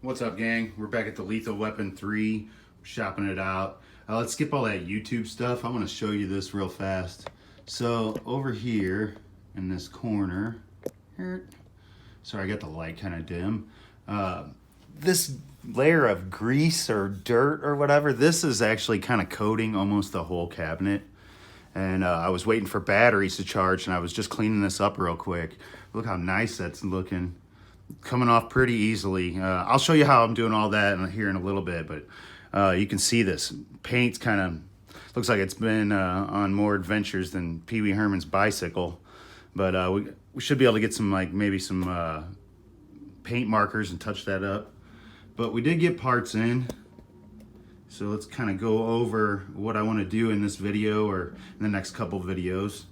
What's up, gang? We're back at the Lethal Weapon 3, shopping it out. Let's skip all that YouTube stuff. I want to show you this real fast. So over here in this corner, sorry, I got the light kind of dim. This layer of grease or dirt or whatever, this is actually kind of coating almost the whole cabinet. And I was waiting for batteries to charge, and I was just cleaning this up real quick. Look how nice that's looking. Coming off pretty easily. I'll show you how I'm doing all that here in a little bit, but you can see this paint's kind of looks like it's been on more adventures than Pee Wee Herman's bicycle. But we should be able to get some, like, maybe some paint markers and touch that up. But we did get parts in, so let's kind of go over what I want to do in this video or in the next couple videos.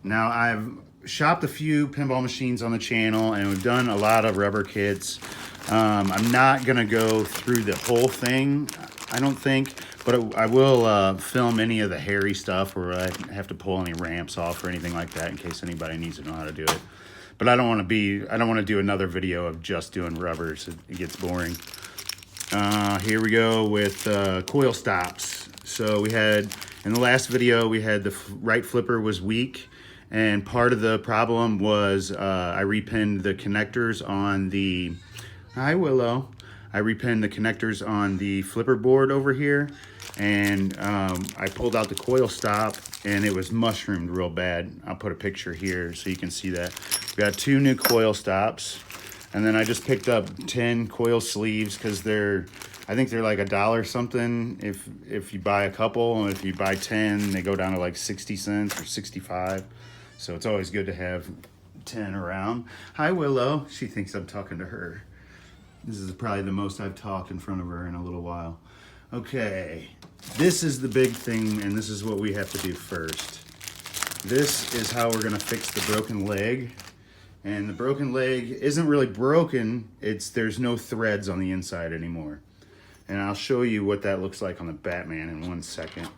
Now, I've shopped a few pinball machines on the channel, and we've done a lot of rubber kits. I'm not gonna go through the whole thing, I don't think, but I will film any of the hairy stuff where I have to pull any ramps off or anything like that in case anybody needs to know how to do it. But I don't want to do another video of just doing rubbers. It gets boring. Here we go with coil stops. So we had, in the last video, we had the right flipper was weak. And part of the problem was I repinned the connectors on the, hi Willow, I repinned the connectors on the flipper board over here, and I pulled out the coil stop, and it was mushroomed real bad. I'll put a picture here so you can see that. We got 2 new coil stops, and then I just picked up 10 coil sleeves because I think they're like $1 something if you buy a couple, and if you buy 10, they go down to like 60 cents or 65. So it's always good to have 10 around. Hi, Willow. She thinks I'm talking to her. This is probably the most I've talked in front of her in a little while. Okay, this is the big thing, and this is what we have to do first. This is how we're gonna fix the broken leg. And the broken leg isn't really broken, there's no threads on the inside anymore. And I'll show you what that looks like on the Batman in 1 second.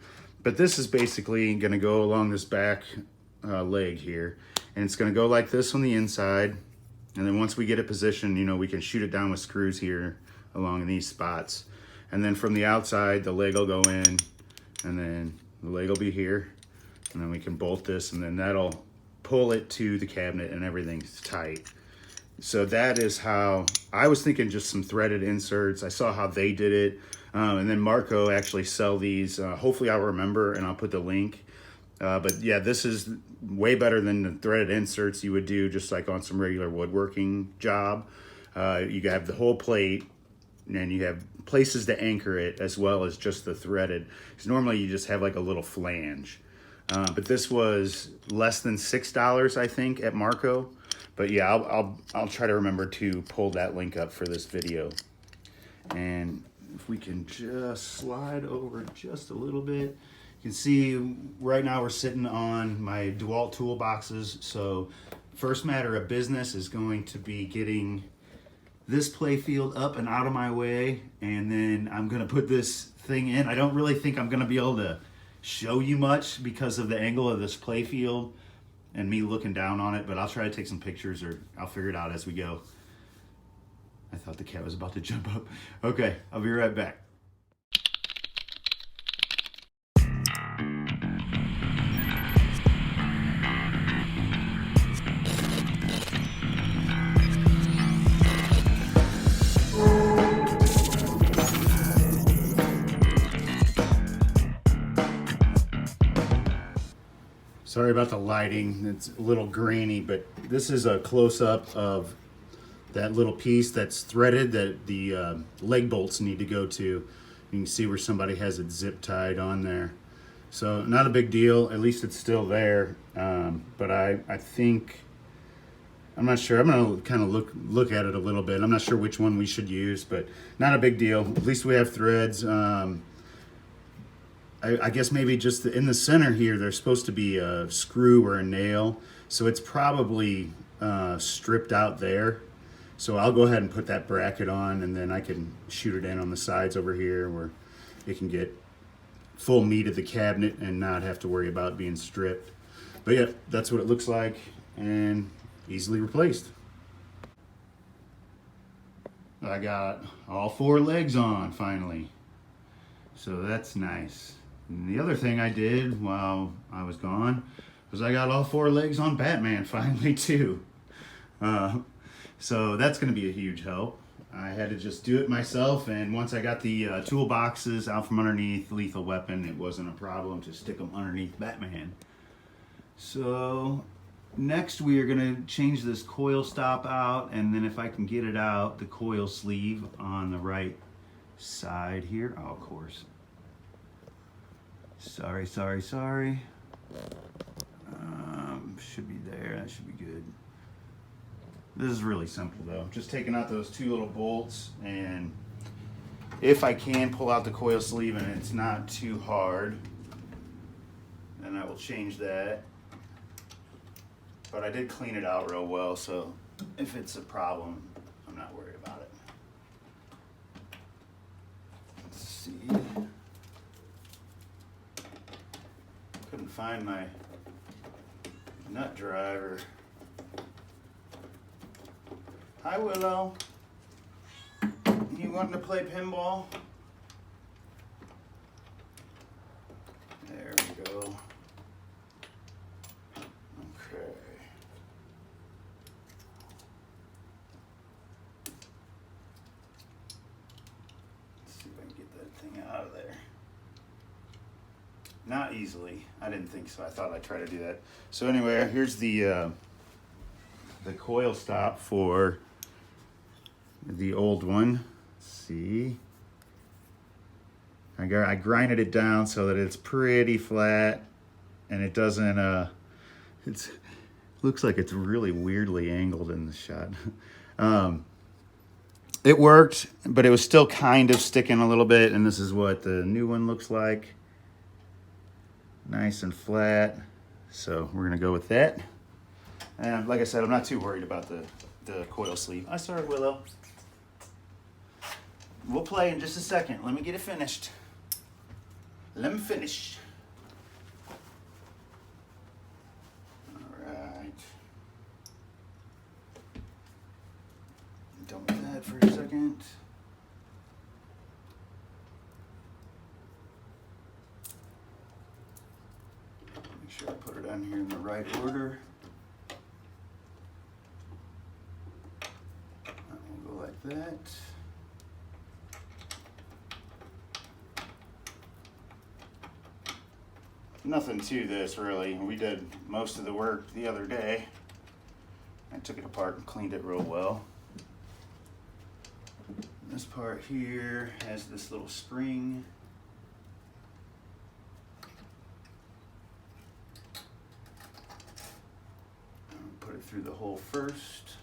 But this is basically gonna go along this back leg here, and it's going to go like this on the inside, and then once we get it positioned, you know, we can shoot it down with screws here along these spots, and then from the outside the leg will go in, and then the leg will be here, and then we can bolt this, and then that'll pull it to the cabinet and everything's tight. So that is how I was thinking, just some threaded inserts. I saw how they did it, and then Marco actually sell these. Hopefully I'll remember and I'll put the link. But yeah, this is way better than the threaded inserts you would do just like on some regular woodworking job. You have the whole plate, and you have places to anchor it as well as just the threaded. Because normally you just have like a little flange. But this was less than $6, I think, at Marco. But yeah, I'll try to remember to pull that link up for this video. And if we can just slide over just a little bit. You can see right now we're sitting on my DeWalt toolboxes. So first matter of business is going to be getting this play field up and out of my way, and then I'm gonna put this thing in. I don't really think I'm gonna be able to show you much because of the angle of this play field and me looking down on it, but I'll try to take some pictures, or I'll figure it out as we go. I thought the cat was about to jump up. Okay, I'll be right back. Sorry about the lighting, it's a little grainy, but this is a close-up of that little piece that's threaded that the leg bolts need to go to. You can see where somebody has it zip tied on there. So not a big deal, at least it's still there. But I think, I'm not sure, I'm gonna kind of look at it a little bit. I'm not sure which one we should use, but not a big deal. At least we have threads. I guess maybe just in the center here, there's supposed to be a screw or a nail. So it's probably stripped out there. So I'll go ahead and put that bracket on, and then I can shoot it in on the sides over here where it can get full meat of the cabinet and not have to worry about being stripped. But yeah, that's what it looks like, and easily replaced. I got all 4 legs on finally. So that's nice. And the other thing I did while I was gone was I got all 4 legs on Batman finally too. So that's going to be a huge help. I had to just do it myself, and once I got the toolboxes out from underneath Lethal Weapon, it wasn't a problem to stick them underneath Batman. So next we are going to change this coil stop out, and then if I can get it out, the coil sleeve on the right side here. Oh, of course. Sorry. Should be there. That should be good. This is really simple though. Just taking out those 2 little bolts, and if I can pull out the coil sleeve and it's not too hard, then I will change that. But I did clean it out real well, so if it's a problem, I'm not worried about it. Let's see. Couldn't find my nut driver. Hi, Willow. You wanting to play pinball? There we go. Okay. Let's see if I can get that thing out of there. Not easily. I didn't think so. I thought I'd try to do that. So anyway, here's the coil stop for the old one. Let's see. I grinded it down so that it's pretty flat, and it doesn't looks like it's really weirdly angled in the shot. It worked, but it was still kind of sticking a little bit, and this is what the new one looks like. Nice and flat. So we're gonna go with that. And like I said, I'm not too worried about the coil sleeve. I started, Willow. We'll play in just a second. Let me get it finished. Let me finish. All right. Done with that for a second. Make sure I put it on here in the right order. We'll go like that. Nothing to this really. We did most of the work the other day. I took it apart and cleaned it real well. This part here has this little spring. Put it through the hole first.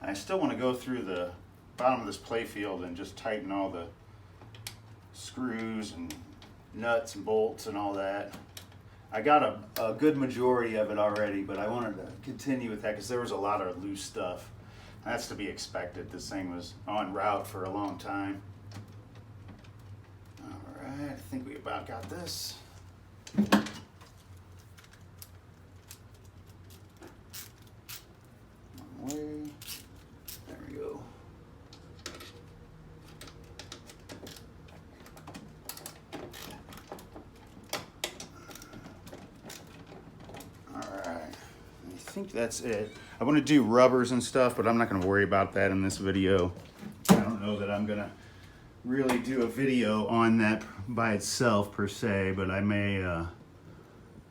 I still want to go through the bottom of this play field and just tighten all the screws and nuts and bolts and all that. I got a good majority of it already, but I wanted to continue with that because there was a lot of loose stuff. That's to be expected. This thing was en route for a long time. All right, I think we about got this. One way. There we go. I think that's it. I want to do rubbers and stuff, but I'm not going to worry about that in this video. I don't know that I'm going to really do a video on that by itself per se, but I may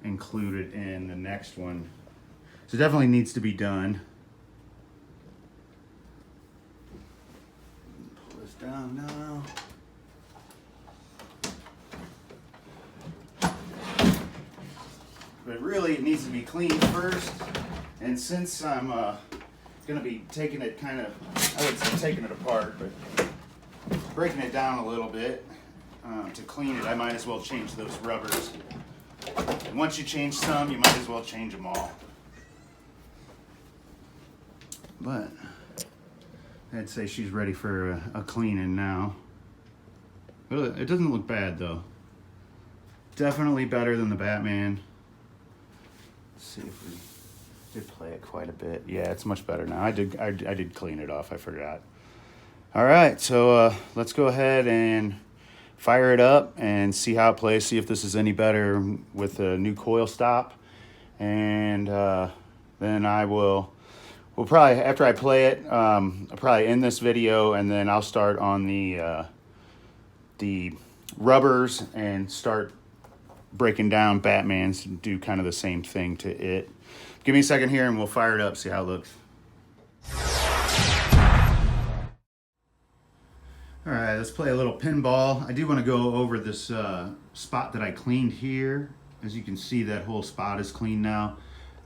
include it in the next one. So it definitely needs to be done. Pull this down now. But really it needs to be cleaned first. And since I'm going to be taking it I would say taking it apart, but breaking it down a little bit to clean it, I might as well change those rubbers. And once you change some, you might as well change them all. But I'd say she's ready for a cleaning now. It doesn't look bad though. Definitely better than the Batman. Let's see if we Did play it quite a bit. Yeah, it's much better now. I did clean it off. I forgot. All right, so let's go ahead and fire it up and see how it plays. See if this is any better with the new coil stop. And then we'll probably, after I play it, I'll probably end this video, and then I'll start on the rubbers and start breaking down Batman's and do kind of the same thing to it. Give me a second here and we'll fire it up, see how it looks. All right, let's play a little pinball. I do want to go over this spot that I cleaned here. As you can see, that whole spot is clean now.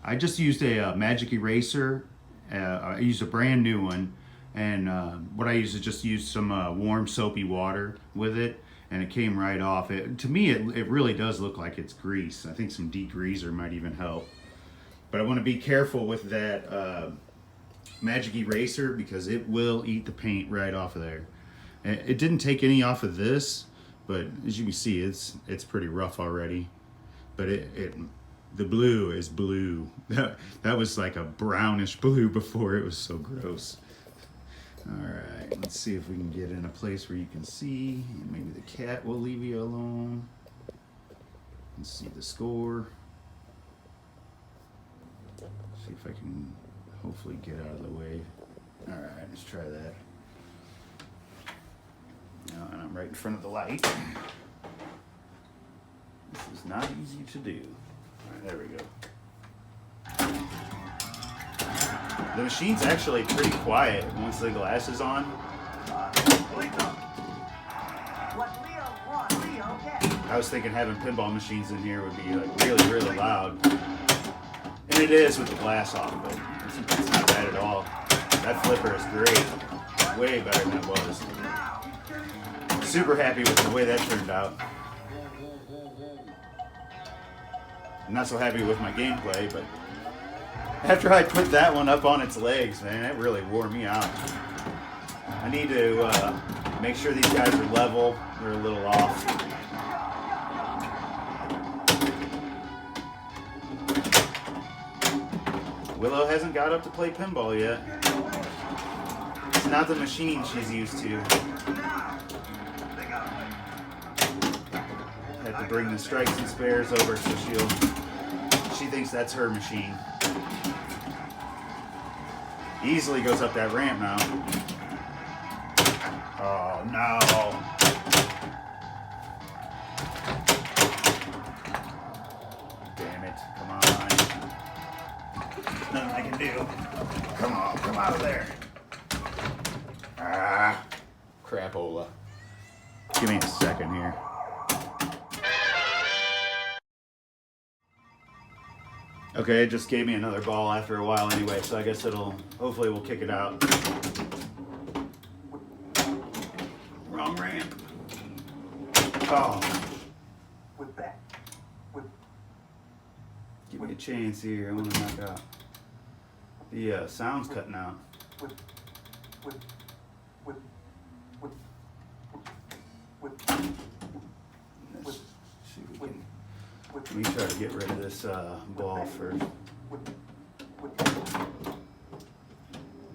I just used a magic eraser. I used a brand new one, and what I used is just used some warm soapy water with it, and it came right off. To me, it really does look like it's grease. I think some degreaser might even help. But I want to be careful with that magic eraser because it will eat the paint right off of there. It didn't take any off of this, but as you can see, it's pretty rough already. But the blue is blue. That was like a brownish blue before. It was so gross. All right, let's see if we can get in a place where you can see. Maybe the cat will leave you alone. Let's see the score. See if I can hopefully get out of the way. All right, let's try that. Now, and I'm right in front of the light. This is not easy to do. All right, there we go. The machine's actually pretty quiet once the glass is on. I was thinking having pinball machines in here would be like really, really loud. And it is with the glass off, but it's not bad at all. That flipper is great. Way better than it was. Super happy with the way that turned out. I'm not so happy with my gameplay, but after I put that one up on its legs, man, it really wore me out. I need to make sure these guys are level. They're a little off. Willow hasn't got up to play pinball yet. It's not the machine she's used to. Have to bring the strikes and spares over so she thinks that's her machine. Easily goes up that ramp now. Oh no. Damn it, come on. Nothing I can do. Come on, come out of there. Ah, crapola. Give me a second here. Okay, it just gave me another ball after a while anyway, so I guess hopefully we'll kick it out. Wrong ramp. Oh. Give me a chance here, I want to knock out. The sound's cutting out. Let me try to get rid of this ball first.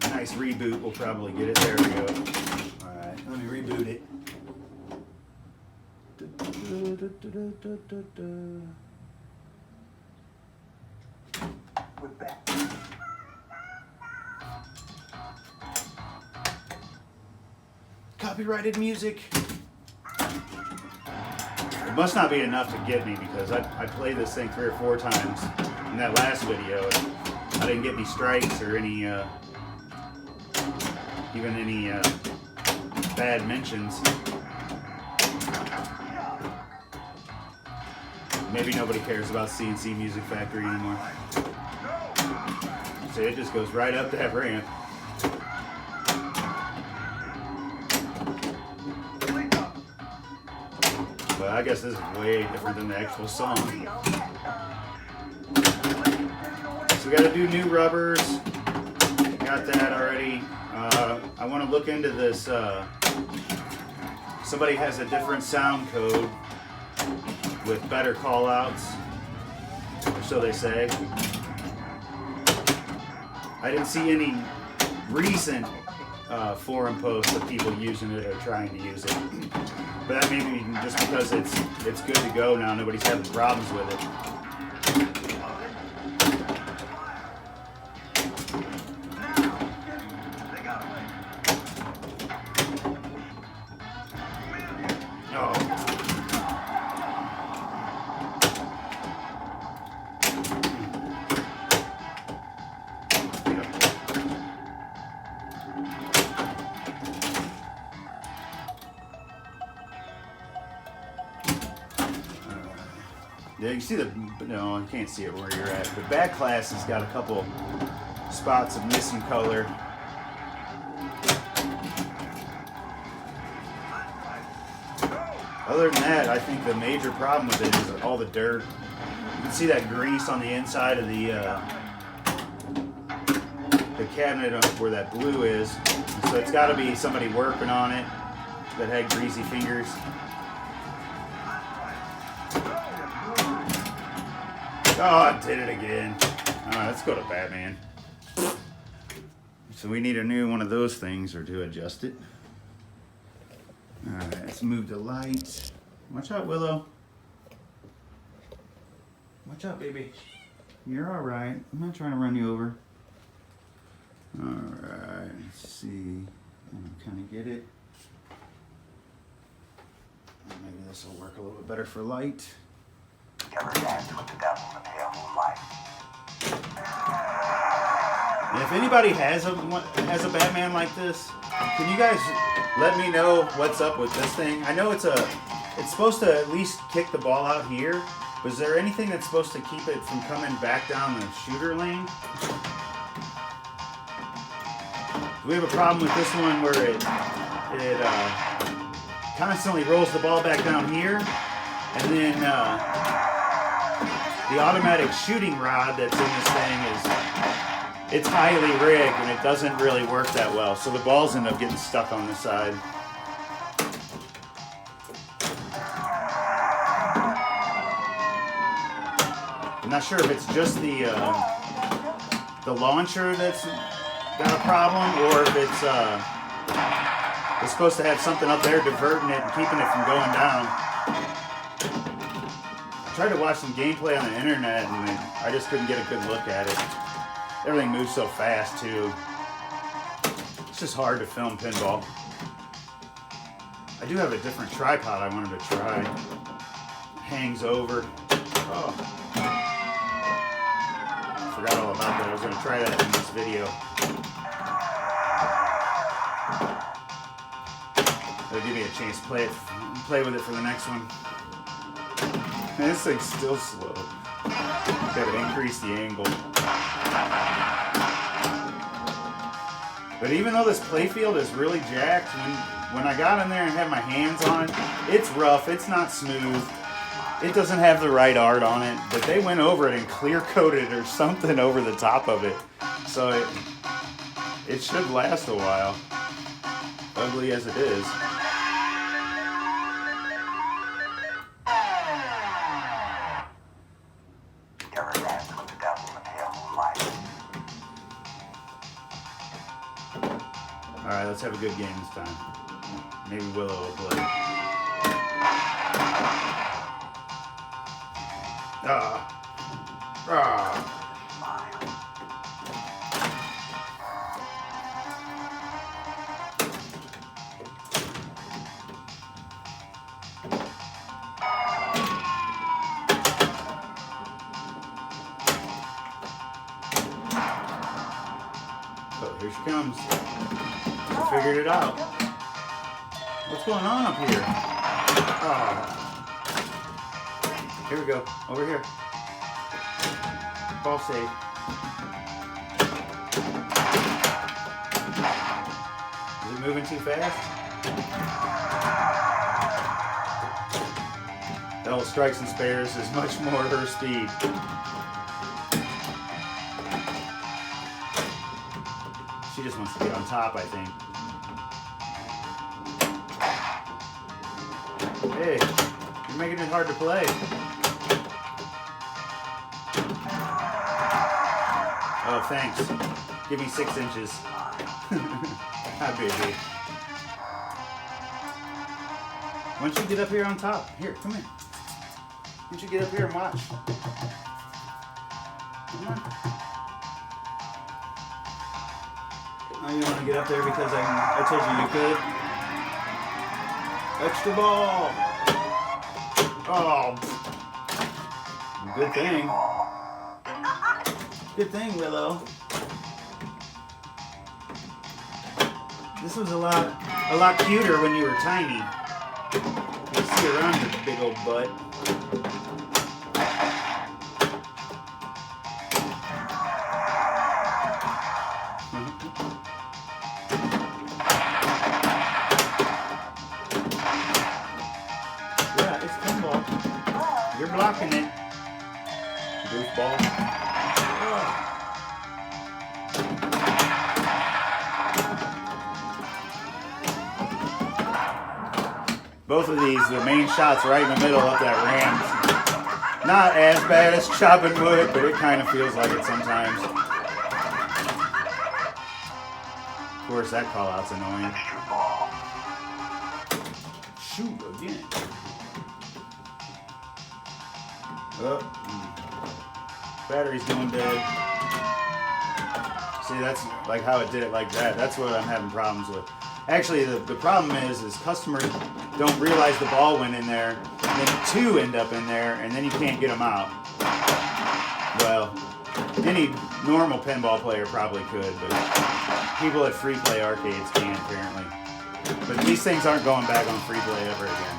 A nice reboot will probably get it. There we go. Alright, let me reboot it. Copyrighted music. It must not be enough to get me because I played this thing 3 or 4 times in that last video. I didn't get any strikes or any even any bad mentions. Maybe nobody cares about CNC Music Factory anymore. So it just goes right up that ramp. But I guess this is way different than the actual song. So we got to do new rubbers. Got that already. I want to look into this. Somebody has a different sound code with better call outs, or so they say. I didn't see any recent forum posts of people using it or trying to use it. But that may be just because it's good to go now. Nobody's having problems with it. Yeah, you see no, you can't see it where you're at. The back class has got a couple spots of missing color. Other than that, I think the major problem with it is all the dirt. You can see that grease on the inside of the cabinet where that blue is. So it's got to be somebody working on it that had greasy fingers. Oh, I did it again. All right, let's go to Batman. So we need a new one of those things or to adjust it. All right, let's move the light. Watch out, Willow. Watch out, baby. You're all right. I'm not trying to run you over. All right, let's see. Kind of get it. Maybe this will work a little bit better for light. Ever danced with the devil in the pale moonlight? And if anybody has a Batman like this, can you guys let me know what's up with this thing? I know it's supposed to at least kick the ball out here, but is there anything that's supposed to keep it from coming back down the shooter lane? Do we have a problem with this one where it constantly rolls the ball back down here, and then the automatic shooting rod that's in this thing it's highly rigged and it doesn't really work that well, so the balls end up getting stuck on the side. I'm not sure if it's just the launcher that's got a problem, or if it's supposed to have something up there diverting it and keeping it from going down. I tried to watch some gameplay on the internet and I just couldn't get a good look at it. Everything moves so fast too. It's just hard to film pinball. I do have a different tripod I wanted to try. Hangs over. Oh. Forgot all about that. I was going to try that in this video. It'll give me a chance to play with it for the next one. Man, this thing's still slow. Gotta increase the angle. But even though this playfield is really jacked, when I got in there and had my hands on it, it's rough, it's not smooth. It doesn't have the right art on it, but they went over it and clear coated or something over the top of it. So it should last a while, ugly as it is. Alright, let's have a good game this time. Maybe Willow will play. Oh, here she comes. I figured it out. What's going on up here? Oh. Here we go. Over here. Ball save. Is it moving too fast? That old strikes and spares is much more her speed. She just wants to get on top, I think. Hey, you're making it hard to play. Oh, thanks. Give me 6 inches. Hi, baby. Why don't you get up here on top? Here, come here. Why don't you get up here and watch? Come on. Oh, you want to get up there because I told you you could? Extra ball! Oh! Good thing. Good thing, Willow. This was a lot cuter when you were tiny. You see around your big old butt. Yeah, it's pinball. You're blocking it. Goofball. Both of these, the main shot's right in the middle of that ramp. Not as bad as chopping wood, but it kind of feels like it sometimes. Of course, that call out's annoying. Shoot again. Oh. Battery's going dead. See, that's like how it did it like that. That's what I'm having problems with. Actually, the problem is customers don't realize the ball went in there, and then 2 end up in there, and then you can't get them out. Well, any normal pinball player probably could, but people at free play arcades can't apparently. But these things aren't going back on free play ever again.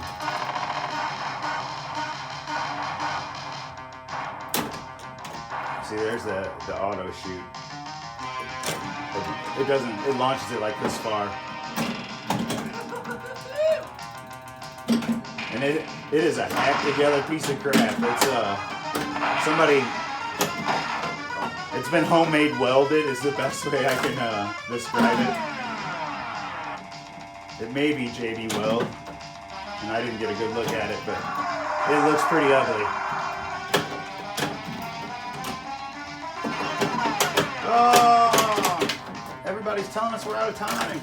See, there's the auto shoot. It launches it like this far. And it is a hacked together piece of crap. It's it's been homemade welded is the best way I can describe it. It may be JB Weld, and I didn't get a good look at it, but it looks pretty ugly. Oh! Everybody's telling us we're out of time.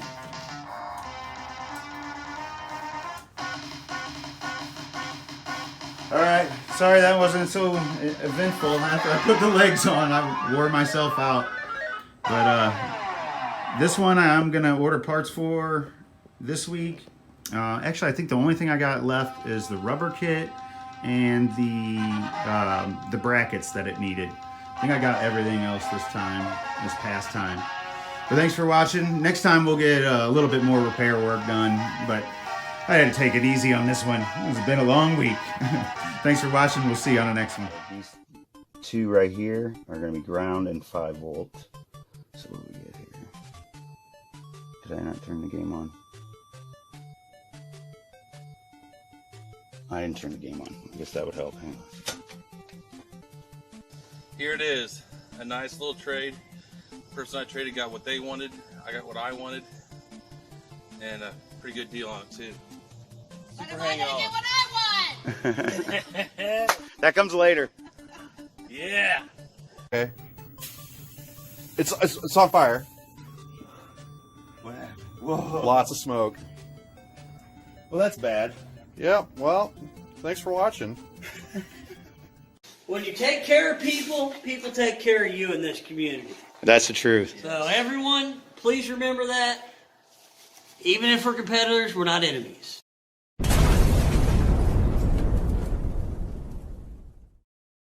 Alright, sorry that wasn't so eventful. After I put the legs on, I wore myself out. But this one I'm going to order parts for this week. Actually, I think the only thing I got left is the rubber kit and the brackets that it needed. I think I got everything else this past time. But thanks for watching. Next time we'll get a little bit more repair work done, but I had to take it easy on this one. It's been a long week. Thanks for watching. We'll see you on the next one. These 2 right here are going to be ground and 5 volt. So what do we get here? Did I not turn the game on? I didn't turn the game on. I guess that would help. Hang on. Here it is. A nice little trade. The person I traded got what they wanted. I got what I wanted. And a pretty good deal on it too. But am I gonna get what I want? That comes later. Yeah. Okay. It's on fire. Whoa. Lots of smoke. Well, that's bad. Yeah, well, thanks for watching. When you take care of people, people take care of you in this community. That's the truth. So everyone, please remember that. Even if we're competitors, we're not enemies.